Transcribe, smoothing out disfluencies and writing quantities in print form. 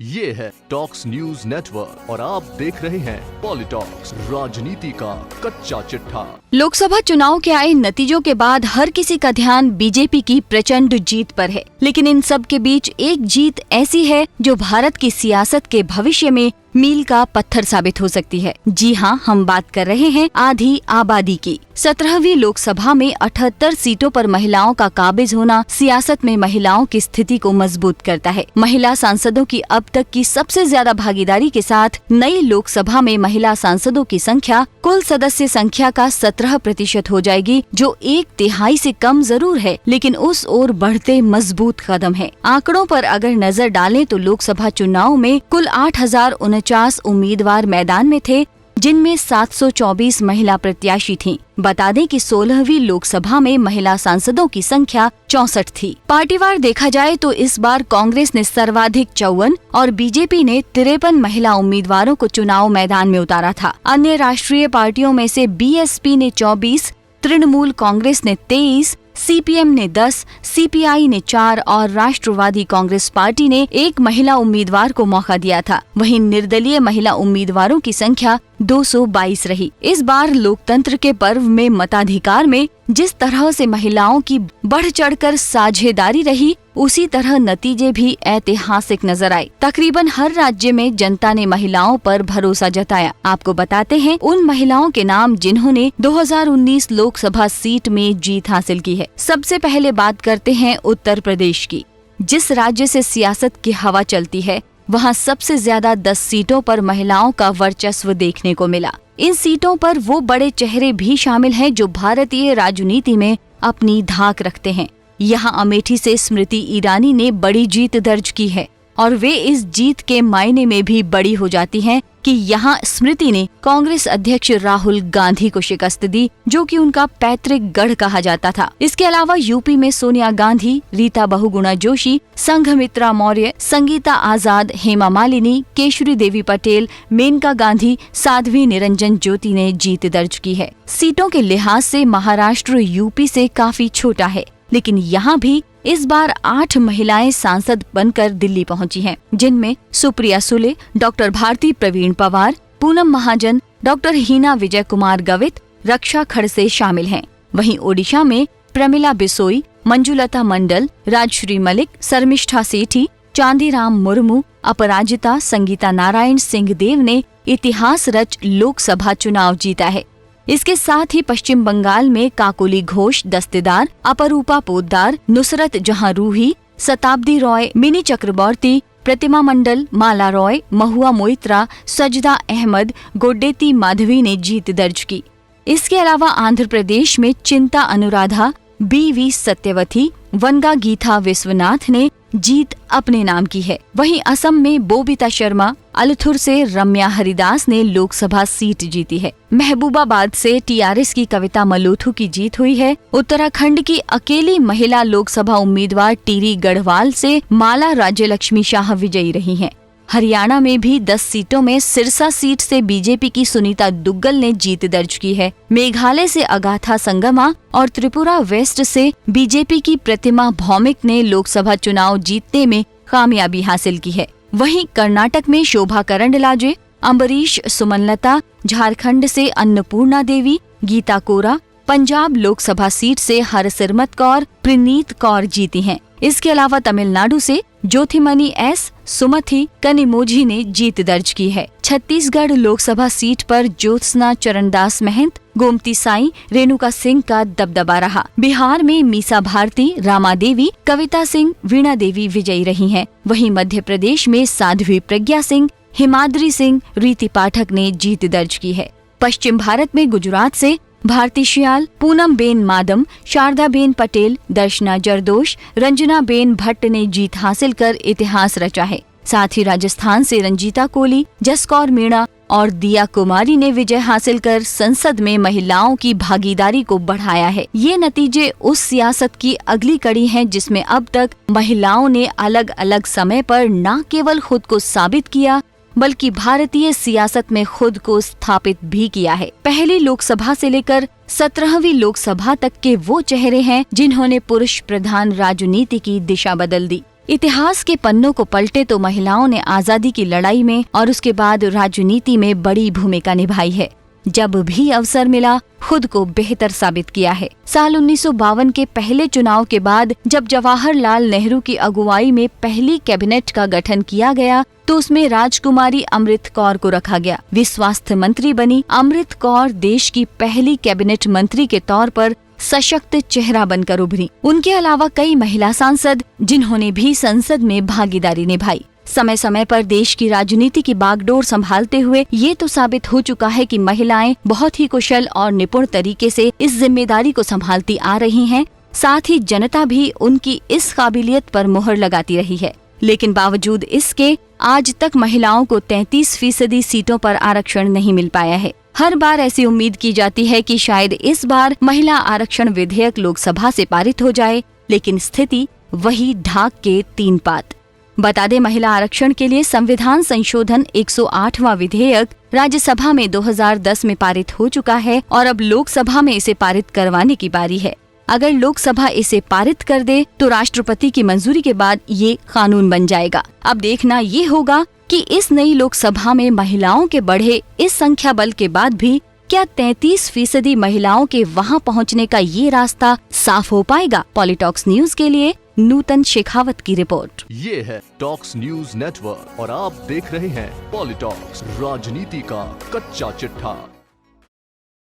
ये है talks news network और आप देख रहे हैं पॉलिटॉक्स, राजनीति का कच्चा चिट्ठा। लोकसभा चुनाव के आए नतीजों के बाद हर किसी का ध्यान बीजेपी की प्रचंड जीत पर है, लेकिन इन सब के बीच एक जीत ऐसी है जो भारत की सियासत के भविष्य में मील का पत्थर साबित हो सकती है। जी हाँ, हम बात कर रहे हैं आधी आबादी की। 17वीं लोकसभा में 78 सीटों पर महिलाओं का काबिज होना सियासत में महिलाओं की स्थिति को मजबूत करता है। महिला सांसदों की अब तक की सबसे ज्यादा भागीदारी के साथ नई लोकसभा में महिला सांसदों की संख्या कुल सदस्य संख्या का 17% हो जाएगी, जो 1/3 से कम जरूर है, लेकिन उस ओर बढ़ते मजबूत कदम है। आंकड़ों पर अगर नजर डालें तो लोकसभा चुनाव में कुल 8,049 उम्मीदवार मैदान में थे, जिनमें 724 महिला प्रत्याशी थीं। बता दें कि 16वीं लोकसभा में महिला सांसदों की संख्या 64 थी। पार्टीवार देखा जाए तो इस बार कांग्रेस ने सर्वाधिक 54 और बीजेपी ने 53 महिला उम्मीदवारों को चुनाव मैदान में उतारा था। अन्य राष्ट्रीय पार्टियों में से बीएसपी ने 24, तृणमूल कांग्रेस ने 23, सीपीएम ने 10, सीपीआई ने 4 और राष्ट्रवादी कांग्रेस पार्टी ने 1 महिला उम्मीदवार को मौका दिया था। वहीं निर्दलीय महिला उम्मीदवारों की संख्या 222 रही। इस बार लोकतंत्र के पर्व में मताधिकार में जिस तरह से महिलाओं की बढ़ चढ़कर साझेदारी रही, उसी तरह नतीजे भी ऐतिहासिक नजर आए। तकरीबन हर राज्य में जनता ने महिलाओं पर भरोसा जताया। आपको बताते हैं उन महिलाओं के नाम जिन्होंने 2019 लोकसभा सीट में जीत हासिल की है। सबसे पहले बात करते हैं उत्तर प्रदेश की। जिस राज्य से सियासत की हवा चलती है, वहां सबसे ज्यादा 10 सीटों पर महिलाओं का वर्चस्व देखने को मिला। इन सीटों पर वो बड़े चेहरे भी शामिल हैं जो भारतीय राजनीति में अपनी धाक रखते हैं। यहाँ अमेठी से स्मृति ईरानी ने बड़ी जीत दर्ज की है और वे इस जीत के मायने में भी बड़ी हो जाती हैं कि यहाँ स्मृति ने कांग्रेस अध्यक्ष राहुल गांधी को शिकस्त दी, जो कि उनका पैतृक गढ़ कहा जाता था। इसके अलावा यूपी में सोनिया गांधी, रीता बहुगुणा जोशी, संघमित्रा मौर्य, संगीता आजाद, हेमा मालिनी, केशरी देवी पटेल, मेनका गांधी, साध्वी निरंजन ज्योति ने जीत दर्ज की है। सीटों के लिहाज से महाराष्ट्र यूपी से काफी छोटा है, लेकिन यहाँ भी इस बार 8 महिलाएं सांसद बनकर दिल्ली पहुंची हैं, जिनमें सुप्रिया सुले, डॉक्टर भारती प्रवीण पवार, पूनम महाजन, डॉक्टर हीना विजय कुमार गवित, रक्षा खड़से शामिल हैं। वहीं ओडिशा में प्रमिला बिसोई, मंजुलता मंडल, राजश्री मलिक, शर्मिष्ठा सेठी, चांदीराम मुर्मू, अपराजिता, संगीता नारायण सिंहदेव ने इतिहास रच लोकसभा चुनाव जीता है। इसके साथ ही पश्चिम बंगाल में काकोली घोष दस्तेदार, अपरूपा पोद्दार, नुसरत जहां रूही, शताब्दी रॉय, मिनी चक्रवर्ती, प्रतिमा मंडल, माला रॉय, महुआ मोइत्रा, सजदा अहमद, गोड्डेती माधवी ने जीत दर्ज की। इसके अलावा आंध्र प्रदेश में चिंता अनुराधा, बीवी सत्यवती, वनगा गीता विश्वनाथ ने जीत अपने नाम की है। वहीं असम में बोबिता शर्मा, अलथुर से रम्या हरिदास ने लोकसभा सीट जीती है। महबूबाबाद से टीआरएस की कविता मलोथू की जीत हुई है। उत्तराखंड की अकेली महिला लोकसभा उम्मीदवार टिहरी गढ़वाल से माला राज्यलक्ष्मी शाह विजयी रही हैं। हरियाणा में भी 10 सीटों में सिरसा सीट से बीजेपी की सुनीता दुग्गल ने जीत दर्ज की है। मेघालय से अगाथा संगमा और त्रिपुरा वेस्ट से बीजेपी की प्रतिमा भौमिक ने लोकसभा चुनाव जीतने में कामयाबी हासिल की है। वहीं कर्नाटक में शोभा करंडलाजे, अम्बरीश सुमनलता, झारखंड से अन्नपूर्णा देवी, गीता कोरा, पंजाब लोकसभा सीट से हरसिमरत कौर, प्रीनीत कौर जीती हैं। इसके अलावा तमिलनाडु से ज्योतिमणि एस, सुमथी कनिमोझी ने जीत दर्ज की है। छत्तीसगढ़ लोकसभा सीट पर ज्योत्सना चरणदास महंत, गोमती साई, रेणुका सिंह का दबदबा रहा। बिहार में मीसा भारती, रामा देवी, कविता सिंह, वीणा देवी विजयी रही हैं। वहीं मध्य प्रदेश में साध्वी प्रज्ञा सिंह, हिमाद्री सिंह, रीति पाठक ने जीत दर्ज की है। पश्चिम भारत में गुजरात से Bharti श्याल, Poonam Ben Madam, Sharda Ben Patel, Darshana Jardosh, Ranjana Ben Bhatt ने जीत हासिल कर इतिहास रचा है। साथ ही राजस्थान से रंजीता कोली, जसकौर मीणा और दिया कुमारी ने विजय हासिल कर संसद में महिलाओं की भागीदारी को बढ़ाया है। ये नतीजे उस सियासत की अगली कड़ी हैं जिसमें अब तक महिलाओं ने अलग अलग समय पर न केवल खुद को साबित किया, बल्कि भारतीय सियासत में खुद को स्थापित भी किया है। पहली लोकसभा से लेकर 17वीं लोकसभा तक के वो चेहरे हैं जिन्होंने पुरुष प्रधान राजनीति की दिशा बदल दी। इतिहास के पन्नों को पलटे तो महिलाओं ने आजादी की लड़ाई में और उसके बाद राजनीति में बड़ी भूमिका निभाई है। जब भी अवसर मिला खुद को बेहतर साबित किया है। साल 1952 के पहले चुनाव के बाद जब जवाहरलाल नेहरू की अगुवाई में पहली कैबिनेट का गठन किया गया तो उसमें राजकुमारी अमृत कौर को रखा गया। वे स्वास्थ्य मंत्री बनी। अमृत कौर देश की पहली कैबिनेट मंत्री के तौर पर सशक्त चेहरा बनकर उभरी। उनके अलावा कई महिला सांसद जिन्होंने भी संसद में भागीदारी निभाई। समय समय पर देश की राजनीति की बागडोर संभालते हुए ये तो साबित हो चुका है कि महिलाएं बहुत ही कुशल और निपुण तरीके से इस जिम्मेदारी को संभालती आ रही हैं। साथ ही जनता भी उनकी इस काबिलियत पर मुहर लगाती रही है। लेकिन बावजूद इसके आज तक महिलाओं को 33% सीटों पर आरक्षण नहीं मिल पाया है। हर बार ऐसी उम्मीद की जाती है कि शायद इस बार महिला आरक्षण विधेयक लोकसभा से पारित हो जाए, लेकिन स्थिति वही ढाक के 3 पात। बता दें, महिला आरक्षण के लिए संविधान संशोधन 108वां विधेयक राज्यसभा में 2010 में पारित हो चुका है और अब लोकसभा में इसे पारित करवाने की बारी है। अगर लोकसभा इसे पारित कर दे तो राष्ट्रपति की मंजूरी के बाद ये कानून बन जाएगा। अब देखना ये होगा कि इस नई लोकसभा में महिलाओं के बढ़े इस संख्या बल के बाद भी क्या 33% महिलाओं के वहां पहुंचने का ये रास्ता साफ हो पाएगा? पॉलिटॉक्स न्यूज के लिए नूतन शेखावत की रिपोर्ट। ये है टॉक्स न्यूज नेटवर्क और आप देख रहे हैं पॉलिटॉक्स, राजनीति का कच्चा चिट्ठा।